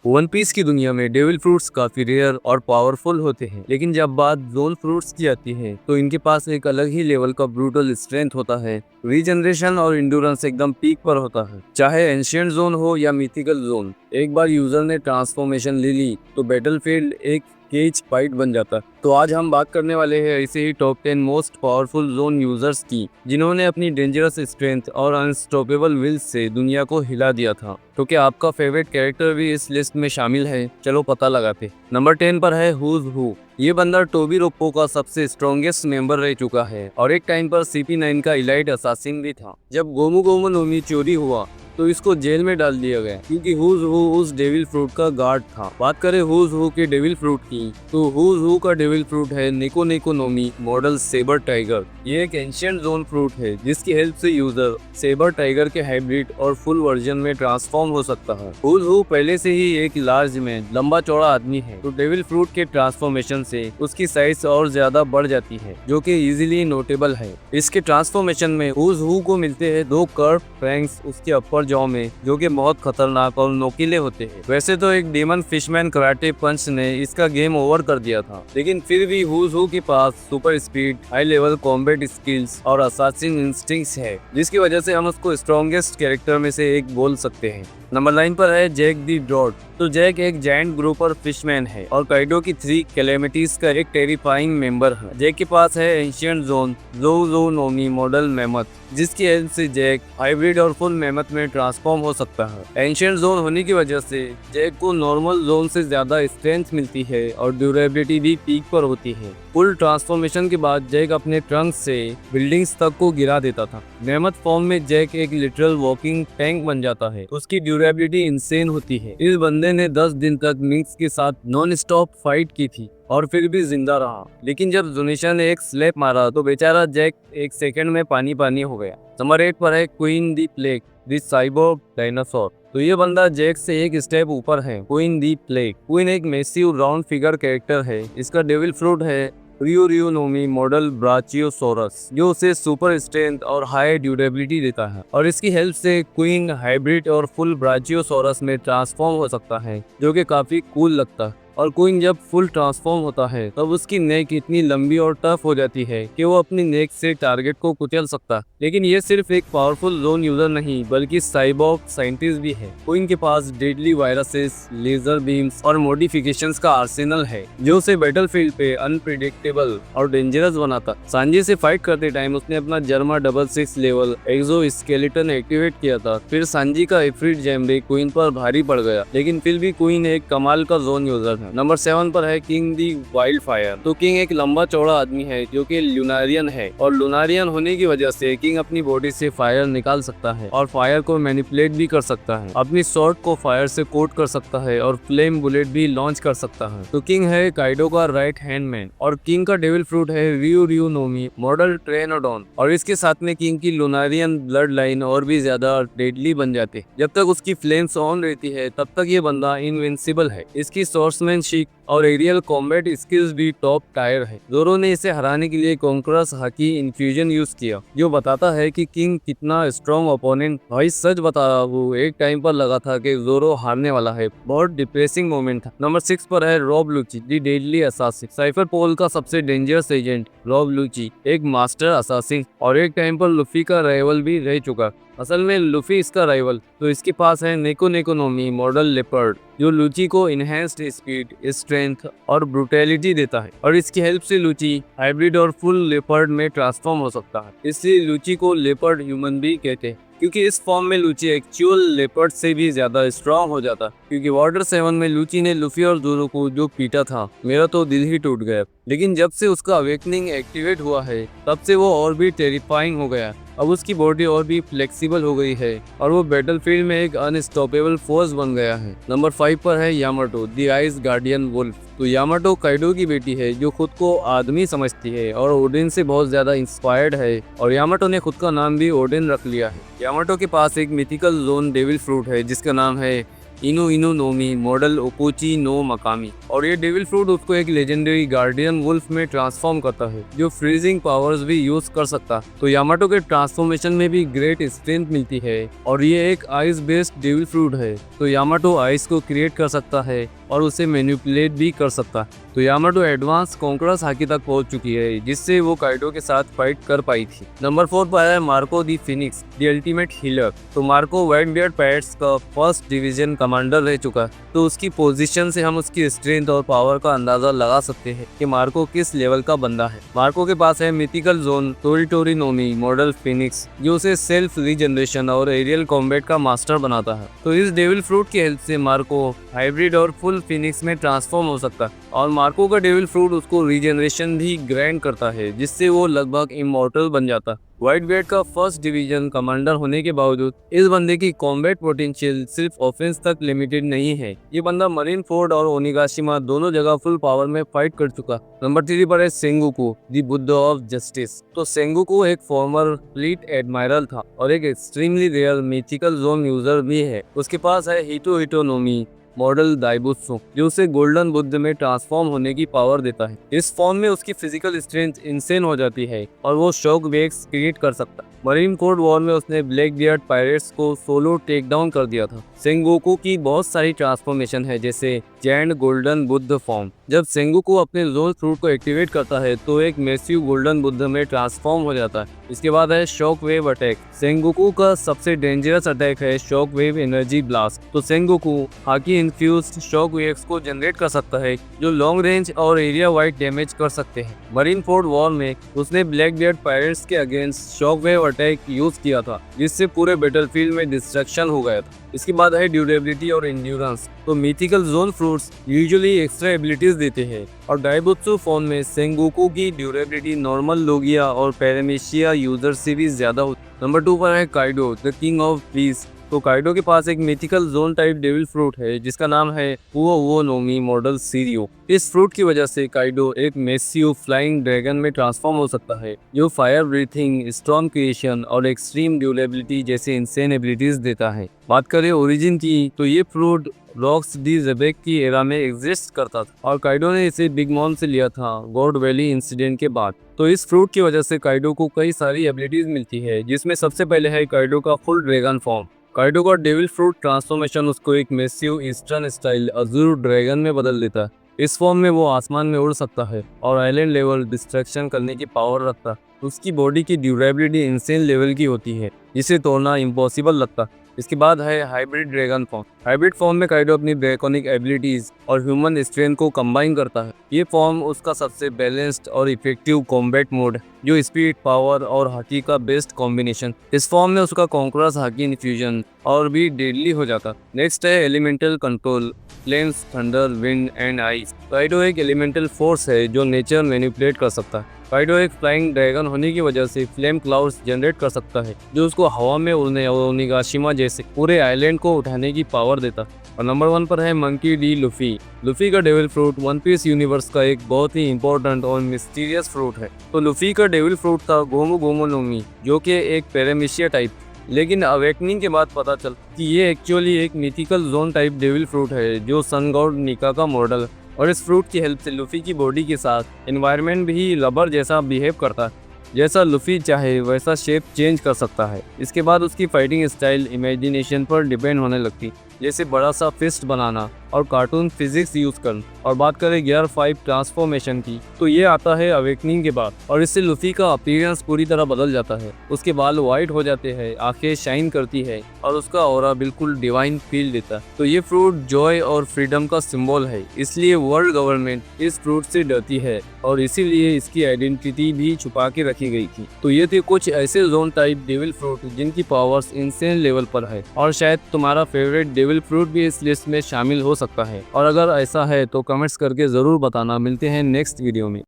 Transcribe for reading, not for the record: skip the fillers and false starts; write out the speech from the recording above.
One piece की दुनिया में डेविल फ्रूट्स काफी रेयर और पावरफुल होते हैं, लेकिन जब बात जोन फ्रूट्स की आती है तो इनके पास एक अलग ही लेवल का ब्रूटल स्ट्रेंथ होता है। रीजनरेशन और इंड्योरेंस एकदम पीक पर होता है। चाहे एंशियंट जोन हो या मिथिकल जोन, एक बार यूजर ने ट्रांसफॉर्मेशन ले ली तो बैटलफील्ड एक केज फाइट बन जाता। तो आज हम बात करने वाले हैं ऐसे ही top 10 most powerful zone users की, जिन्होंने अपनी डेंजरस स्ट्रेंथ और अनस्टॉपेबल विल से दुनिया को हिला दिया था। तो क्या आपका फेवरेट कैरेक्टर भी इस लिस्ट में शामिल है? चलो पता लगाते। नंबर 10 पर है हुज हु। ये बंदा टोबी रोप्पो का सबसे स्ट्रॉन्गेस्ट मेंबर रह चुका है और एक टाइम पर CP9 का इलाइट असासिन भी था। जब गोमू गोमू नोमी चोरी हुआ तो इसको जेल में डाल दिया गया क्योंकि हुज हु उस डेविल फ्रूट का गार्ड था। बात करें हुज हु के डेविल फ्रूट की, तो हुज हु का डेविल फ्रूट है नेको नेको नोमी मॉडल सेबर टाइगर। ये एक एंशिएंट जोन फ्रूट है जिसकी हेल्प से यूजर सेबर टाइगर के हाइब्रिड और फुल वर्जन में ट्रांसफॉर्म हो सकता है। हुज हु पहले से ही एक लार्ज में लंबा चौड़ा आदमी है, तो डेविल फ्रूट के ट्रांसफॉर्मेशन से उसकी साइज और ज्यादा बढ़ जाती है, जो कि इजीली नोटेबल है। इसके ट्रांसफॉर्मेशन में हुज हु को मिलते हैं 2 कर्व फैंग्स उसके अपर जॉ में, जो कि बहुत खतरनाक और नोकीले होते हैं। वैसे तो एक डेमन फिशमैन कराटे पंच ने इसका गेम ओवर कर दिया था, लेकिन फिर भी हुज हु के पास super speed, high level combat skills और असासिन इंस्टिंक्ट्स है, जिसकी वजह से हम उसको स्ट्रॉन्गेस्ट कैरेक्टर में से एक बोल सकते हैं। नंबर 9 पर है जैक दी ड्रॉट। तो जैक एक जायंट ग्रुपर फिशमैन है और काइडो की 3 कैलेमिटीज का एक टेरिफाइंग मेंबर है। जैक के पास है एंशिएंट जोन ज़ो नोमी मॉडल मेमथ, जिसकी हेल्प से जैक हाइब्रिड और फुल मेमथ में ट्रांसफॉर्म हो सकता है। एंशिएंट जोन होने की वजह से जैक को नॉर्मल जोन से ज्यादा स्ट्रेंथ मिलती है और ड्यूरेबिलिटी भी पीक पर होती है। फुल ट्रांसफॉर्मेशन के बाद जैक अपने ट्रंक से बिल्डिंग्स तक को गिरा देता था। मेमथ फॉर्म में जैक एक लिटरल वॉकिंग टैंक बन जाता है। उसकी ड्यूरेबिलिटी इंसेन होती है। इस बंदे ने 10 दिन तक मिंक्स के साथ नॉन स्टॉप फाइट की थी और फिर भी जिंदा रहा, लेकिन जब जुनिशा ने एक स्लैप मारा तो बेचारा जैक एक सेकंड में पानी पानी हो गया। नंबर 8 पर है क्वीन दी प्लेग दी साइबोर्ग डायनासोर। तो ये बंदा जैक से एक स्टेप ऊपर है। क्वीन दी प्लेग। क्वीन एक मैसिव राउंड फिगर कैरेक्टर है। इसका डेविल फ्रूट है रियो रियो नोमी मॉडल ब्राचियोसोरस, जो उसे सुपर स्ट्रेंथ और हाई ड्यूरेबिलिटी देता है, और इसकी हेल्प से क्वीन हाइब्रिड और फुल ब्राचियोसोरस में ट्रांसफॉर्म हो सकता है, जो कि काफी कूल लगता है। और क्वीन जब फुल ट्रांसफॉर्म होता है तब उसकी नेक इतनी लंबी और टफ हो जाती है कि वो अपनी नेक से टारगेट को कुचल सकता है। लेकिन ये सिर्फ एक पावरफुल जोन यूजर नहीं बल्कि साइबोर्ग साइंटिस्ट भी है। क्वीन के पास डेडली वायरसेस, लेजर बीम्स और मॉडिफिकेशंस का आर्सेनल है, जो उसे बैटलफील्ड पे अनप्रिडिक्टेबल और डेंजरस बनाता। सांजी से फाइट करते टाइम उसने अपना जर्मा 66 लेवल एक्सो स्केलेटन एक्टिवेट किया था। फिर सांजी का इफ्रिट जैमरे क्वीन पर भारी पड़ गया, लेकिन फिर भी क्वीन एक कमाल का जोन यूजर है। नंबर 7 पर है किंग दी वाइल्ड फायर। तो किंग एक लंबा चौड़ा आदमी है जो कि लूनारियन है, और लूनारियन होने की वजह से किंग अपनी बॉडी से फायर निकाल सकता है और फायर को मैनिपुलेट भी कर सकता है। अपनी स्वॉर्ड को फायर से कोट कर सकता है और फ्लेम बुलेट भी लॉन्च कर सकता है। तो किंग है काइडो का राइट हैंड मैन, और किंग का डेविल फ्रूट है रियो रियो नोमी मॉडल ट्रेनोडॉन, और इसके साथ में किंग की लूनारियन ब्लड लाइन और भी ज्यादा डेडली बन जाते। जब तक उसकी फ्लेम्स ऑन रहती है तब तक ये बंदा इनविंसिबल है। इसकी सोर्समैनशिप और एरियल कॉम्बैट स्किल्स भी टॉप टायर है। जोरो ने इसे हराने के लिए कॉन्करस हाकी इन्फ्यूजन यूज किया, जो बताता है कि किंग कितना स्ट्रॉन्ग ओपोनेंट। भाई सच बता रहा हूँ, एक टाइम पर लगा था कि जोरो हारने वाला है। बहुत डिप्रेसिंग मोमेंट था। नंबर 6 पर है रॉब लूची दी डेडली असासिन। साइफर पोल का सबसे डेंजरस एजेंट रॉब लूची एक मास्टर असासिन और एक टाइम पर लुफी का राइवल भी रह चुका। असल में लुफी इसका राइवल। तो इसके पास है नेको नेको नोमी मॉडल लेपर्ड, जो लूची को इनहेंस्ड स्पीड, स्ट्रेंथ और ब्रूटैलिटी देता है, और इसकी हेल्प से लूची हाइब्रिड और फुल लेपर्ड में ट्रांसफॉर्म हो सकता है। इसलिए लूची को लेपर्ड ह्यूमन भी कहते हैं, क्योंकि इस फॉर्म में लूची एक्चुअल लेपर्ड से भी ज्यादा स्ट्रॉन्ग हो जाता। क्योंकि वाटर 7 में लूची ने लूफी और जोरो को जो पीटा था, मेरा तो दिल ही टूट गया। लेकिन जब से उसका अवेकनिंग एक्टिवेट हुआ है तब से वो और भी टेरिफाइंग हो गया। अब उसकी बॉडी और भी फ्लेक्सिबल हो गई है और वो बैटलफील्ड में एक अनस्टॉपेबल फोर्स बन गया है। नंबर 5 पर है यामाटो दी आइस गार्डियन वुल्फ। तो यामाटो काइडो की बेटी है, जो खुद को आदमी समझती है और ओडिन से बहुत ज्यादा इंस्पायर्ड है, और यामाटो ने खुद का नाम भी ओडिन रख लिया है। यामाटो के पास एक मिथिकल जोन डेविल फ्रूट है जिसका नाम है इनो इनो नोमी मॉडल ओकोची नो मकामी। और ये डेविल फ्रूट उसको एक लेजेंडरी गार्डियन वुल्फ में ट्रांसफॉर्म करता है जो फ्रीजिंग पावर्स भी यूज कर सकता। तो यामाटो के ट्रांसफॉर्मेशन में भी ग्रेट स्ट्रेंथ मिलती है और ये एक आइस बेस्ड डेविल फ्रूट है। तो यामाटो आइस को क्रिएट कर सकता है और उसे मैनिपुलेट भी कर सकता। तो यामाटो एडवांस कॉन्करर्स हाकी तक पहुंच चुकी है जिससे वो काइडो के साथ फाइट कर पाई थी। नंबर 4 पर आया Marco the Phoenix the ultimate healer. तो मार्को व्हाइट बियर्ड पैट्स का फर्स्ट डिवीजन कमांडर रह चुका है। तो उसकी पोजीशन से हम उसकी स्ट्रेंथ और पावर का अंदाजा लगा सकते हैं कि मार्को किस लेवल का बंदा है। मार्को के पास है mythical zone टोरिटोरी Nomi model Phoenix जो उसे सेल्फ रीजनरेशन और एरियल कॉम्बैट का मास्टर बनाता है। तो इस डेविल फ्रूट की हेल्प से मार्को हाइब्रिड और फुल फिनिक्स में ट्रांसफॉर्म हो सकता है और मार्को का डेविल फ्रूट उसको रीजनरेशन भी ग्रैंड करता है जिससे वो लगभग इमॉर्टल बन जाता है। व्हाइट बियर्ड का फर्स्ट डिवीजन कमांडर होने के बावजूद इस बंदे की कॉम्बैट पोटेंशियल सिर्फ ऑफेंस तक लिमिटेड नहीं है। ये बंदा मरीन फोर्ड और ओनिगाशिमा दोनों जगह फुल पावर में फाइट कर चुका। नंबर 3 पर है Sengoku the Buddha of justice. तो सेंगोकू एक फॉर्मर फ्लीट एडमायरल था और एक extremely rare mythical zoan user भी है। उसके पास है हिटो हिटो नोमी मॉडल दाइबुत्सु जो उसे गोल्डन बुद्ध में ट्रांसफॉर्म होने की पावर देता है। इस फॉर्म में उसकी फिजिकल स्ट्रेंथ इंसेन हो जाती है और वो शॉक वेव्स क्रिएट कर सकता है। मरीन कोड वॉर में उसने ब्लैक बियर्ड पायरेट्स को सोलो टेक डाउन कर दिया था। सेंगोकू की बहुत सारी ट्रांसफॉर्मेशन है जैसे जैंड गोल्डन बुद्ध फॉर्म। जब सेंगोकू अपने जोल फ्रूट को एक्टिवेट करता है तो एक मैसिव गोल्डन बुद्ध में ट्रांसफॉर्म हो जाता है। इसके बाद है शॉक वेव अटैक। सेंगोकू का सबसे डेंजरस अटैक है शॉक वेव एनर्जी ब्लास्ट। तो Sengoku hockey infused shock waves को जनरेट कर सकता है जो लॉन्ग रेंज और एरिया वाइड डैमेज कर सकते हैं। मरीन फोर्ड वॉर में उसने ब्लैक बियर्ड पायरेट्स के against shock wave attack use किया था जिससे पूरे बैटलफील्ड में डिस्ट्रक्शन हो गया था। इसके बाद है ड्यूरेबिलिटी और एंड्योरेंस। तो mythical zone fruits usually extra abilities देते हैं और दाइबुत्सु फॉर्म में सेंगोकू की ड्यूरेबिलिटी नॉर्मल लोगिया और पैरामेशिया यूजर से भी ज्यादा होती। नंबर 2 पर है Kaido the king of peace. तो काइडो के पास एक mythical zone type devil fruit है जिसका नाम है उओ नोमी मॉडल सीरियो। इस फ्रूट की वजह से काइडो एक मैसिव फ्लाइंग ड्रैगन में ट्रांसफॉर्म हो सकता है जो फायर ब्रीथिंग, स्टॉर्म क्रिएशन और एक्सट्रीम ड्यूरेबिलिटी जैसे इंसेन एबिलिटीज देता है। बात करें ओरिजिन की तो ये फ्रूट रॉक्स डी ज़ेबेक की एरा में एग्जिस्ट करता था और काइडो ने इसे बिग मॉम से लिया था गॉड वैली इंसिडेंट के बाद। तो इस फ्रूट की वजह से काइडो को कई सारी एबिलिटीज मिलती है जिसमें सबसे पहले है काइडो का फुल ड्रैगन फॉर्म। काइडो का डेविल फ्रूट ट्रांसफॉर्मेशन उसको एक massive eastern style Azzur dragon में बदल देता है। इस फॉर्म में वो आसमान में उड़ सकता है और आइलैंड लेवल डिस्ट्रक्शन करने की पावर रखता है। उसकी बॉडी की ड्यूरेबिलिटी इंसेन लेवल की होती है जिसे तोड़ना इम्पॉसिबल लगता है। इसके बाद है hybrid dragon form. Hybrid form में काइडो अपनी ड्रैकोनिक एबिलिटीज और ह्यूमन स्ट्रेंथ को कंबाइन करता है। ये फॉर्म उसका सबसे बैलेंस्ड और इफेक्टिव कॉम्बैट मोड है जो स्पीड, पावर और हाकी का बेस्ट कॉम्बिनेशन। इस फॉर्म में उसका कॉन्करर्स हाकी इन्फ्यूजन और भी डेडली हो जाता। नेक्स्ट है elemental control flames, thunder, wind and ice. Kaido एक एलिमेंटल फोर्स है जो नेचर मैनिपुलेट कर सकता है। काइडो एक फ्लाइंग ड्रैगन होने की वजह से फ्लेम क्लाउड्स जनरेट कर सकता है जो उसको हवा में उड़ने और ओनिगाशिमा जैसे पूरे आइलैंड को उठाने की पावर देता। और नंबर 1 पर है मंकी डी लुफी। लुफी का devil fruit One Piece universe का एक बहुत ही इंपॉर्टेंट और मिस्टीरियस फ्रूट है। तो लुफी का डेविल फ्रूट था गोमो गोमो नोमी जो कि एक पैरामेशिया टाइप। लेकिन अवेकनिंग के बाद पता चल कि ये एक्चुअली एक mythical zone type devil fruit है जो सन गॉड निका का मॉडल है। और इस फ्रूट की हेल्प से लुफी की बॉडी के साथ एनवायरनमेंट भी रबर जैसा बिहेव करता है। जैसा लुफी चाहे वैसा शेप चेंज कर सकता है। इसके बाद उसकी फाइटिंग स्टाइल इमेजिनेशन पर डिपेंड होने लगती, जैसे बड़ा सा फिस्ट बनाना और कार्टून फिजिक्स यूज करना। और बात करें गियर 5 ट्रांसफॉर्मेशन की तो ये आता है अवेकनिंग के बाद और इससे लुफी का अपीयरेंस पूरी तरह बदल जाता है। उसके बाल वाइट हो जाते हैं, आंखें शाइन करती है और उसका ऑरा बिल्कुल डिवाइन फील देता है। तो ये फ्रूट जॉय और फ्रीडम का सिंबल है, इसलिए वर्ल्ड गवर्नमेंट इस फ्रूट से डरती है और इसीलिए इसकी आइडेंटिटी भी छुपा के रखी गई थी। तो ये थे कुछ ऐसे जोन टाइप डेविल फ्रूट जिनकी पावर्स इंसेन लेवल पर है और शायद तुम्हारा फेवरेट डेविल फ्रूट भी इस लिस्ट में शामिल हो सकता है। और अगर ऐसा है तो कमेंट्स करके जरूर बताना। मिलते हैं नेक्स्ट वीडियो में।